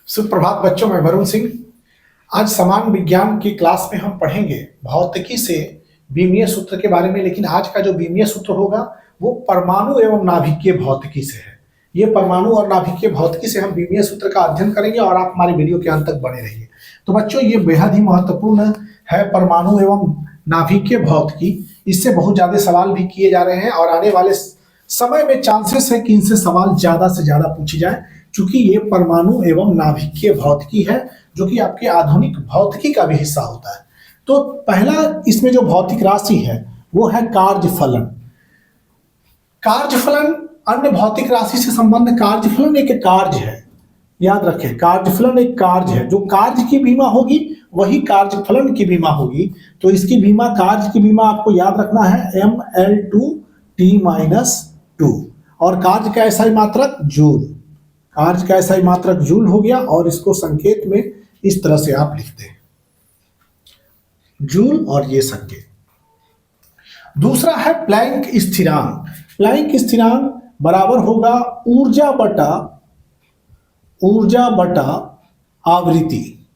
सुप्रभात बच्चों, मैं वरुण सिंह। आज समान विज्ञान की क्लास में हम पढ़ेंगे भौतिकी से विमीय सूत्र के बारे में। लेकिन आज का जो विमीय सूत्र होगा वो परमाणु एवं नाभिकीय भौतिकी से है। ये परमाणु और नाभिकीय भौतिकी से हम विमीय सूत्र का अध्ययन करेंगे और आप हमारे वीडियो के अंत तक बने रहिए। तो बच्चों, ये बेहद ही महत्वपूर्ण है परमाणु एवं नाभिकीय भौतिकी। इससे बहुत ज्यादा सवाल भी किए जा रहे हैं और आने वाले समय में चांसेस है कि इनसे सवाल ज्यादा से ज्यादा पूछे जाए, क्योंकि ये परमाणु एवं नाभिकीय भौतिकी है जो कि आपके आधुनिक भौतिकी का भी हिस्सा होता है। तो पहला इसमें जो भौतिक राशि है वो है कार्यफलन। कार्यफलन अन्य भौतिक राशि से संबंध, कार्यफलन एक कार्य है, याद रखें। कार्यफलन एक कार्य है, जो कार्य की बीमा होगी वही कार्यफलन की बीमा होगी। तो इसकी बीमा, कार्य की बीमा आपको याद रखना है mL2T-2 और कार्य का SI मात्रक जूल। कार्य का SI मात्रक जूल हो गया और इसको संकेत में इस तरह से आप लिखते हैं, जूल और ये संकेत। दूसरा है प्लैंक स्थिरांक। प्लैंक स्थिरांक बराबर होगा ऊर्जा बटा आवृत्ति।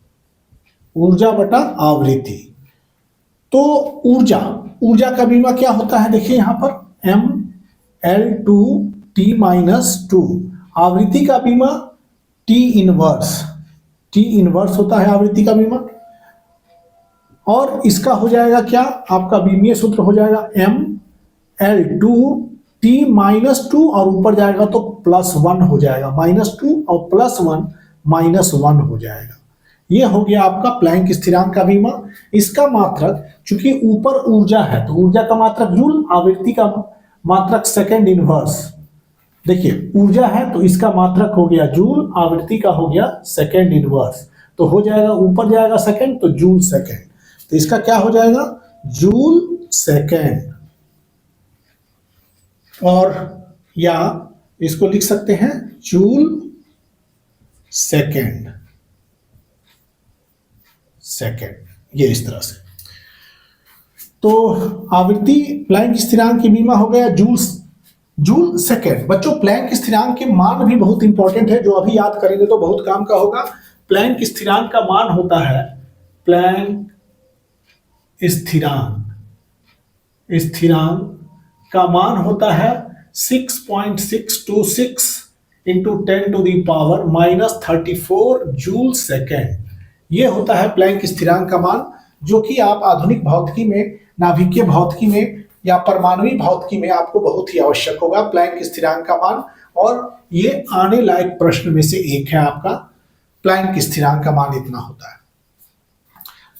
ऊर्जा बटा आवृत्ति। तो ऊर्जा का बीमा क्या होता है, देखिए यहां पर mL2T-2। आवृत्ति का बीमा T इनवर्स होता है आवृत्ति का बीमा। और इसका हो जाएगा क्या, आपका विमीय सूत्र हो जाएगा mL2T-2 और ऊपर जाएगा तो +1 हो जाएगा। -2 और +1 -1 हो जाएगा। ये हो गया आपका प्लैंक स्थिरांक का बीमा। इसका मात्रक, चूंकि ऊपर ऊर्जा है तो ऊर्जा का मात्रक जूल, आवृत्ति का मात्रक सेकंड इनवर्स। देखिए ऊर्जा है तो इसका मात्रक हो गया जूल, आवृत्ति का हो गया सेकंड इनवर्स। तो हो जाएगा, ऊपर जाएगा सेकंड तो जूल सेकंड। तो इसका क्या हो जाएगा, जूल सेकंड। और या इसको लिख सकते हैं जूल सेकंड, ये इस तरह से। तो आवृत्ति प्लैंक स्थिरांक की बीमा हो गया जूल सेकंड। बच्चों, प्लैंक स्थिरांक के मान भी बहुत इंपॉर्टेंट है, जो अभी याद करेंगे तो बहुत काम का होगा। प्लैंक स्थिरांक का मान होता है, प्लैंक स्थिरांक का मान होता है 6.626 इंटू 10⁻⁻34 जूल सेकेंड। ये होता है प्लैंक स्थिरांक का मान, जो कि आप आधुनिक भौतिकी में, नाभिकीय भौतिकी में या परमाणुई भौतिकी में आपको बहुत ही आवश्यक होगा प्लैंक स्थिरांक का मान। और ये आने लायक प्रश्न में से एक है आपका, प्लैंक स्थिरांक का मान इतना होता है।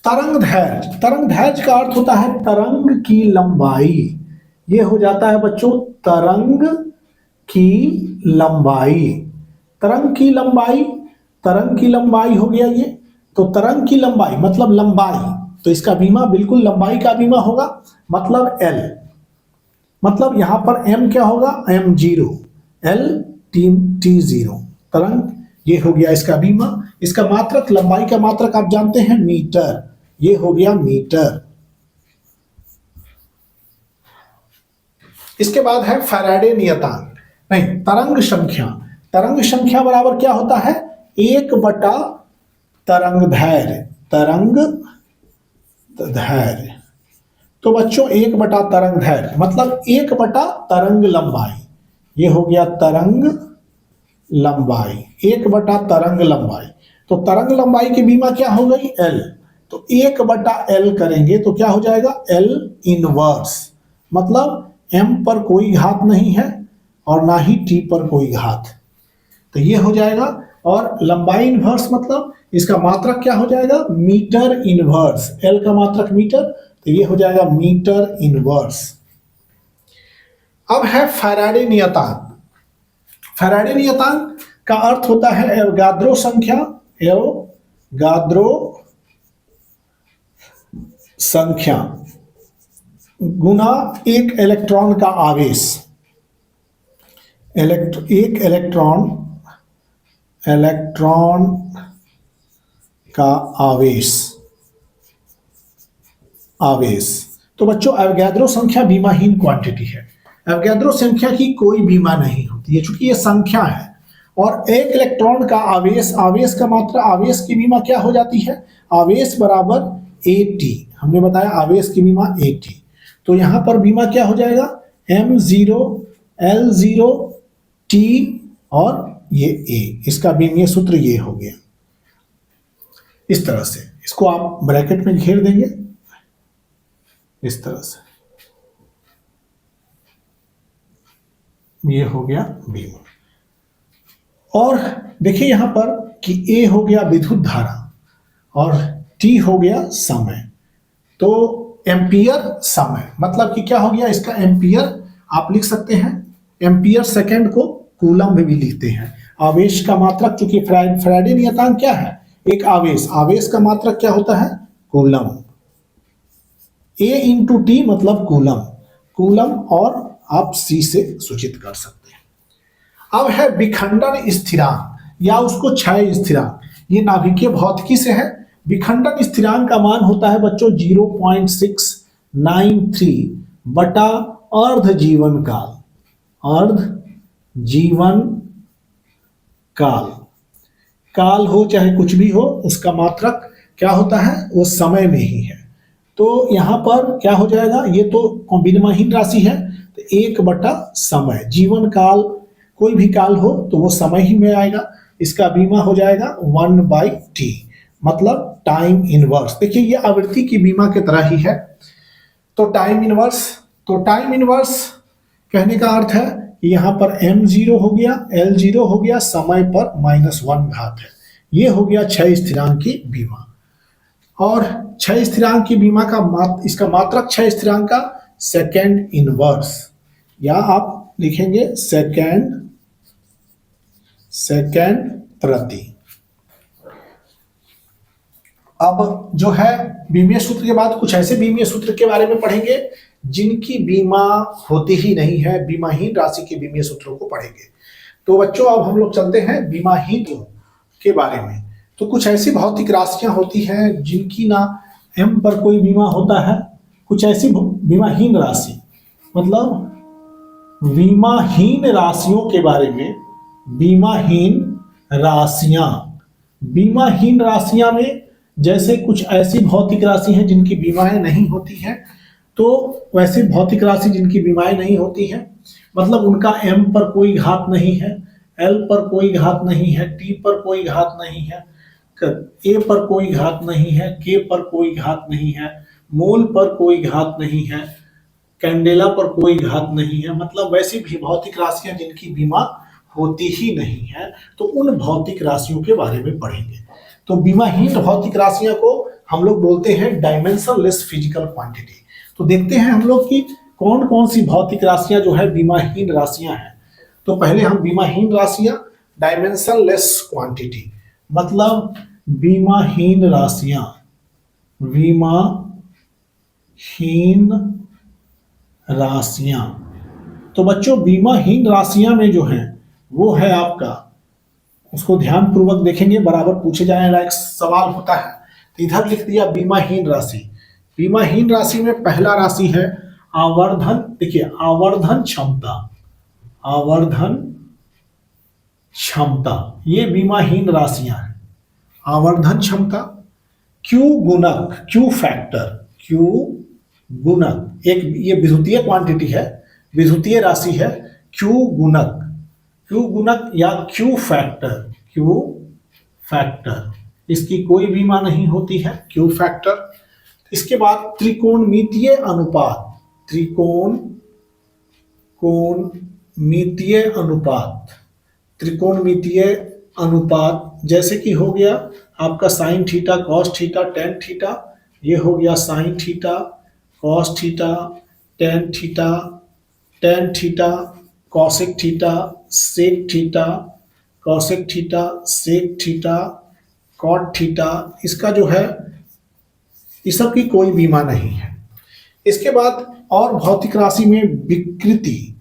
तरंगदैर्घ्य। तरंगदैर्घ्य का अर्थ होता है तरंग की लंबाई। ये हो जाता है बच्चों तरंग की लंबाई। तरंग की लंबाई हो गया ये। तो तरंग की लंबाई मतलब लंबाई, तो इसका बीमा बिल्कुल लंबाई का बीमा होगा, मतलब L। मतलब यहां पर M क्या होगा, M0, L T0 तरंग। ये हो गया इसका बीमा। इसका मात्रक, लंबाई का मात्रक आप जानते हैं मीटर। ये हो गया मीटर। इसके बाद है फैराडे नियतांक, नहीं तरंग संख्या। तरंग संख्या बराबर क्या होता है, 1 बटा तरंगदैर्घ्य। तो बच्चों 1 बटा तरंगदैर्घ्य मतलब 1 बटा तरंग लंबाई। ये हो गया तरंग लंबाई, 1 बटा तरंग लंबाई। तो तरंग लंबाई की बीमा क्या हो गई, L। तो 1 बटा L करेंगे तो क्या हो जाएगा, L इनवर्स। मतलब M पर कोई घात नहीं है और ना ही T पर कोई घात, तो ये हो जाएगा। और लंबाई इनवर्स मतलब इसका मात्रक क्या हो जाएगा, मीटर इनवर्स। L का मात्रक मीटर, तो ये हो जाएगा मीटर इनवर्स। अब है फैराडे नियतांक। फैराडे नियतांक का अर्थ होता है एवोगाद्रो संख्या गुना एक इलेक्ट्रॉन का आवेश। एक इलेक्ट्रॉन का आवेश। तो बच्चों एवोगाद्रो संख्या बीमाहीन क्वांटिटी है। एवोगाद्रो संख्या की कोई बीमा नहीं होती है, चूंकि ये संख्या है और एक इलेक्ट्रॉन का आवेश, आवेश का मात्रा, आवेश की बीमा क्या हो जाती है, आवेश बराबर AT, हमने बताया आवेश की बीमा AT। तो यहां पर बीमा क्या हो जाएगा, M0 L0 T और ये A, इसका बीमीय सूत्र ये हो गया। इस तरह से इसको आप ब्रैकेट में घेर देंगे इस तरह से, ये हो गया बीमा। और देखिए यहां पर कि A हो गया विद्युत धारा और T हो गया समय, तो एम्पियर समय मतलब कि क्या हो गया, इसका एम्पियर आप लिख सकते हैं, एम्पियर सेकंड को कूलम भी लिखते हैं। आवेश का मात्रक, चूंकि फैराडे नियतांक क्या है, एक आवेश, आवेश का मात्रक क्या होता है, कूलम। A इंटू टी मतलब कूलम, कूलम, और आप C से सूचित कर सकते हैं। अब है विखंडन स्थिरांक या उसको क्षय स्थिरांक, ये नाभिकीय भौतिकी से है। विखंडन स्थिरांक का मान होता है बच्चों 0.693 बटा अर्ध जीवन काल, अर्ध जीवन काल, काल हो चाहे कुछ भी हो, उसका मात्रक क्या होता है, वो समय में ही है। तो यहां पर क्या हो जाएगा, ये तो विनिमयहीन राशि है, तो 1 बटा समय, जीवन काल कोई भी काल हो तो वो समय ही में आएगा, इसका बीमा हो जाएगा 1/T मतलब टाइम इनवर्स। देखिए ये आवृत्ति की बीमा के तरह ही है। तो टाइम इनवर्स, तो टाइम इनवर्स कहने का अर्थ है कि यहाँ पर M0 हो गया, L0 हो गया, समय पर -1 घात है, ये हो गया क्षय स्थिरांक की बीमा। और क्षय स्थिरांक की बीमा का इसका मात्रक क्षय स्थिरांक का सेकेंड इनवर्स, या आप लिखेंगे सेकेंड प्रति। अब जो है बीमीय सूत्र के बाद कुछ ऐसे बीमीय सूत्र के बारे में पढ़ेंगे जिनकी बीमा होती ही नहीं है, बीमाहीन राशि के बीमीय सूत्रों को पढ़ेंगे। तो बच्चों अब हम लोग चलते हैं बीमाहीन के बारे में। तो कुछ ऐसी भौतिक राशियां होती हैं जिनकी ना M पर कोई बीमा होता है, कुछ ऐसी बीमाहीन राशि, मतलब बीमाहीन राशियों के बारे में, बीमाहीन राशियां में जैसे कुछ ऐसी भौतिक राशि हैं जिनकी बीमाएं नहीं होती हैं, तो वैसी भौतिक राशि जिनकी बीमाएं नहीं होती हैं मतलब उनका M पर कोई घात नहीं है, L पर कोई घात नहीं है, T पर कोई घात नहीं है, A पर कोई घात नहीं है, K पर कोई घात नहीं है, मोल पर कोई घात नहीं है, कैंडेला पर कोई घात नहीं है, मतलब वैसी भी भौतिक राशियां जिनकी बीमा होती ही नहीं है, तो उन भौतिक राशियों के बारे में पढ़ेंगे। तो बीमाहीन भौतिक राशियां को हम लोग बोलते हैं डायमेंशनलेस फिजिकल क्वांटिटी। तो देखते हैं हम लोग कि कौन कौन सी भौतिक राशियां जो है बीमाहीन राशियां हैं। तो पहले हम बीमाहीन राशियां, डायमेंशनलेस क्वांटिटी मतलब बीमाहीन राशियां, तो बच्चों बीमाहीन राशियां में जो है वो है आपका, उसको ध्यान पूर्वक देखेंगे, बराबर पूछे जाने लायक सवाल होता है। तो इधर लिख दिया बीमाहीन राशि। बीमाहीन राशि में पहला राशि है आवर्धन। देखिए आवर्धन क्षमता, ये बीमाहीन राशियां हैं। आवर्धन क्षमता, क्यू गुणक, एक ये विद्युतीय क्वांटिटी है, विद्युतीय राशि है, क्यू गुणक या क्यू फैक्टर, इसकी कोई बीमा नहीं होती है, क्यू फैक्टर। इसके बाद त्रिकोणमितीय अनुपात, जैसे कि हो गया आपका sine theta, cos theta, tan theta, ये हो गया sine theta, cos theta, tan theta, cosec theta, sec theta, cot theta, इसका जो है इस सब की कोई बीमा नहीं है। इसके बाद और भौतिक राशि में विकृति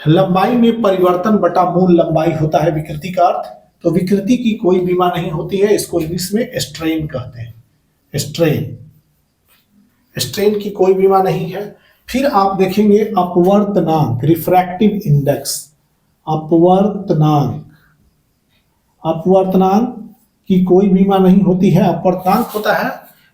लंबाई में परिवर्तन बटा मूल लंबाई होता है विकृति का अर्थ। तो विकृति की कोई बीमा नहीं होती है, इसको इंग्लिश में स्ट्रेन कहते हैं। स्ट्रेन की कोई बीमा नहीं है। फिर आप देखेंगे अपवर्तनांक, रिफ्रैक्टिव इंडेक्स। अपवर्तनांक, अपवर्तनांक की कोई बीमा नहीं होती है। अपवर्तनांक होता है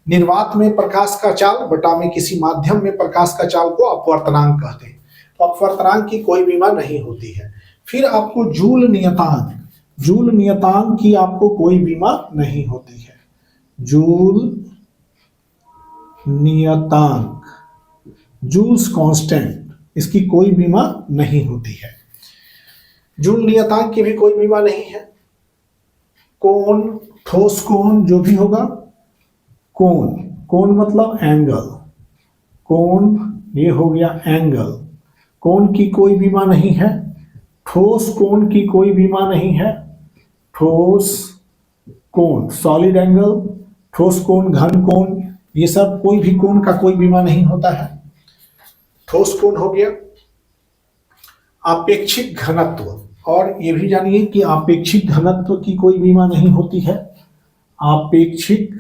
निर्वात में प्रकाश का चाल बटा में किसी माध्यम में प्रकाश का चाल को अपवर्तनांक कहते हैं। तो अपवर्तनांक की कोई बीमा नहीं होती है। फिर आपको जूल नियतांक, जूल नियतांक की आपको कोई बीमा नहीं होती है। जूल नियतांक, जूल्स कांस्टेंट, इसकी कोई बीमा नहीं होती है। जूल नियतांक की भी कोई बीमा नहीं है। कोण, ठोस कोण जो भी होगा, कोण, कोण मतलब एंगल, कोण ये हो गया एंगल, कोण की कोई बीमा नहीं है। ठोस कोण की कोई बीमा नहीं है। ठोस कोण, सॉलिड एंगल, ठोस कोण, घन कोण, ये सब कोई भी कोण का कोई बीमा नहीं होता है। ठोस कोण हो गया। आपेक्षिक घनत्व, और ये भी जानिए कि आपेक्षिक घनत्व की कोई बीमा नहीं होती है। आपेक्षिक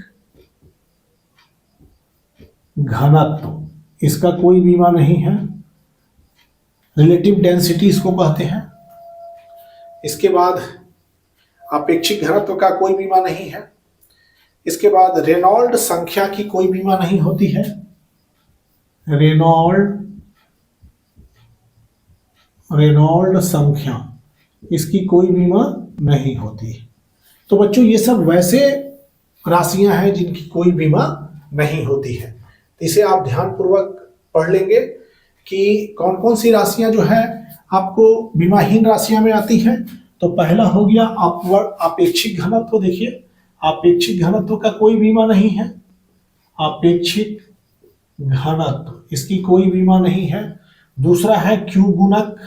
घनत्व, इसका कोई बीमा नहीं है। रिलेटिव डेंसिटी इसको कहते हैं। इसके बाद आपेक्षिक घनत्व का कोई बीमा नहीं है। इसके बाद रेनॉल्ड संख्या की कोई बीमा नहीं होती है। रेनॉल्ड संख्या, इसकी कोई बीमा नहीं होती। तो बच्चों ये सब वैसे राशियां हैं जिनकी कोई बीमा नहीं होती है। तो इसे आप ध्यानपूर्वक पढ़ लेंगे कि कौन कौन सी राशियां जो है आपको बीमाहीन राशियां में आती हैं। तो पहला हो गया आपेक्षिक घनत्व। देखिए आपेक्षिक घनत्व का कोई बीमा नहीं है। आपेक्षिक घनत्व, इसकी कोई बीमा नहीं है। दूसरा है क्यू गुणक,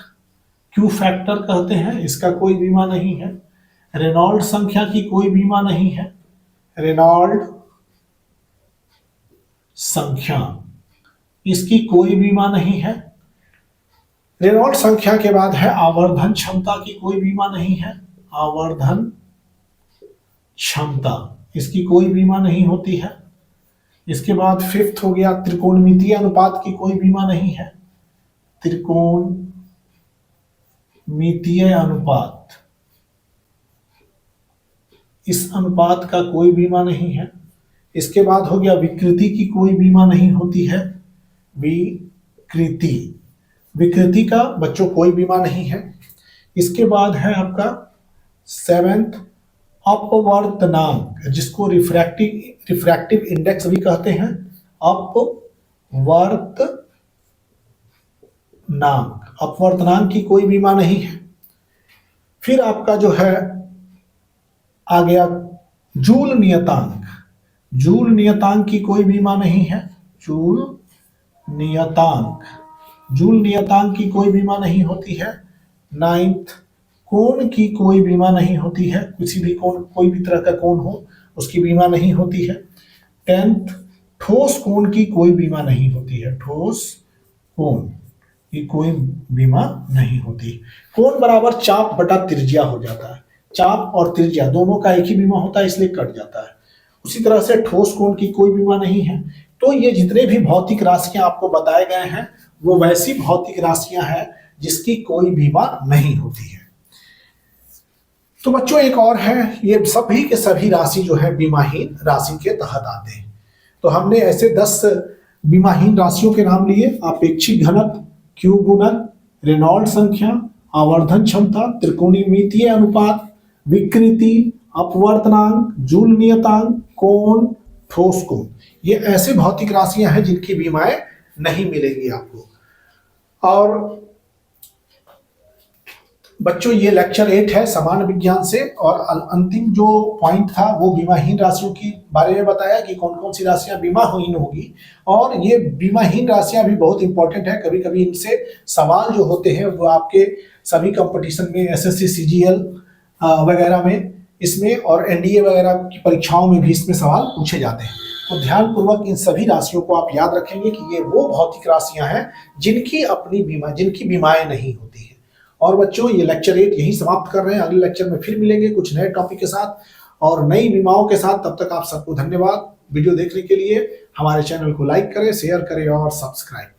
क्यू फैक्टर कहते हैं, इसका कोई बीमा नहीं है। रेनॉल्ड संख्या की कोई बीमा नहीं है। रेनॉल्ड संख्या, इसकी कोई बीमा नहीं है। रेनॉल्ड संख्या के बाद है आवर्धन क्षमता की कोई बीमा नहीं है। आवर्धन क्षमता, इसकी कोई बीमा नहीं होती है। इसके बाद फिफ्थ हो गया त्रिकोणमितीय अनुपात की कोई बीमा नहीं है। त्रिकोणमितीय अनुपात, इस अनुपात का कोई बीमा नहीं है। इसके बाद हो गया विकृति की कोई बीमा नहीं होती है। विकृति, विकृति का बच्चों कोई बीमा नहीं है। इसके बाद है आपका सेवेंथ अपवर्तनांक, जिसको रिफ्रैक्टिव इंडेक्स भी कहते हैं। अपवर्तनांक, अपवर्तनांक की कोई बीमा नहीं है। फिर आपका जो है आ गया जूल नियतांक। जूल नियतांक की कोई बीमा नहीं है। जूल नियतांक, जूल नियतांक की कोई बीमा नहीं होती है। नाइन्थ कोण की कोई बीमा नहीं होती है। किसी भी कोण, कोई भी तरह का कोण हो उसकी बीमा नहीं होती है। टेंथ ठोस कोण की कोई बीमा नहीं होती है। ठोस कोण की कोई बीमा नहीं होती। कोण बराबर चाप बटा त्रिज्या हो जाता है। चाप और त्रिज्या दोनों का एक ही बीमा होता है, इसलिए कट जाता है। उसी तरह से ठोस कोण की कोई बीमा नहीं है। तो ये जितने भी भौतिक राशियां आपको बताए गए हैं वो वैसी भौतिक राशियां हैं जिसकी कोई बीमा नहीं होती है। तो बच्चों एक और है, ये सभी के सभी राशि जो है बीमाहीन राशि के तहत आते हैं। तो हमने ऐसे 10 बीमाहीन राशियों के नाम लिए। आपेक्षिक घनत्व, क्यू गुणक, रेनॉल्ड संख्या, आवर्धन क्षमता, त्रिकोणमितीय अनुपात, विकृति, अपवर्तनांक, जूल नियतांक, कोण, ठोस कोण। ये ऐसे भौतिक राशियां हैं जिनकी बीमाएं नहीं मिलेंगी आपको। और बच्चों ये लेक्चर 8 है सामान्य विज्ञान से, और अंतिम जो पॉइंट था वो बीमाहीन राशियों के बारे में बताया कि कौन कौन सी राशियां बीमाहीन होगी। और ये बीमाहीन राशियां भी बहुत इंपॉर्टेंट है। कभी कभी इनसे सवाल जो होते हैं वो आपके सभी कंपटीशन में, एसएससी, सीजीएल वगैरह में, इसमें और एनडीए वगैरह की परीक्षाओं में भी इसमें सवाल पूछे जाते हैं। तो ध्यानपूर्वक इन सभी राशियों को आप याद रखेंगे कि ये वो भौतिक राशियां हैं जिनकी अपनी बीमा, जिनकी बीमाएं नहीं होती हैं। और बच्चों ये लेक्चर 8 यही समाप्त कर रहे हैं। अगले लेक्चर में फिर मिलेंगे कुछ नए टॉपिक के साथ और नई बीमाओं के साथ। तब तक आप सबको धन्यवाद वीडियो देखने के लिए। हमारे चैनल को लाइक करें, शेयर करें और सब्सक्राइब करें।